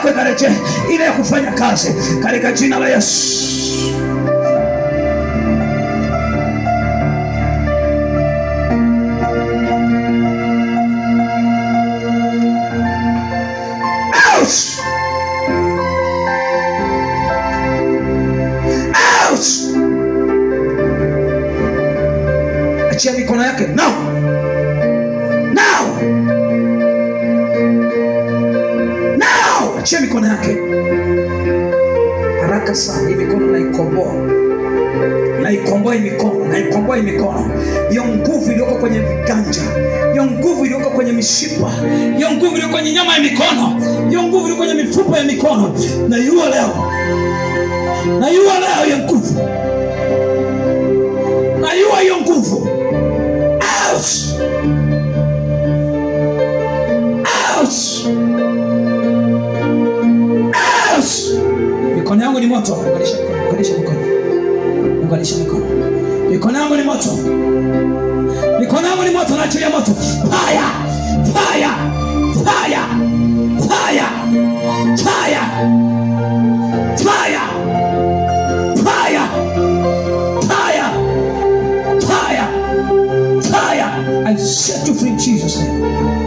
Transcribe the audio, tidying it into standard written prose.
yako ikarejea ile ya kufanya kazi katika jina la Yesu. Achia mikono yake now. Achia mikono yake haraka sana. Hii mikono naikomboa hii mikono. Hiyo nguvu iliyoko kwenye viganja, hiyo nguvu iliyoko kwenye mishipa, hiyo nguvu iliyoko kwenye nyama ya mikono, hiyo nguvu iliyoko kwenye mifupa ya mikono, naiua leo hiyo nguvu. Naiua hiyo nguvu. Mikono yangu ni moto. Unganisha mikono. Mikono yangu ni moto. Mikono yangu ni moto. Naachilia moto. Fire. I set you free in Jesus' name.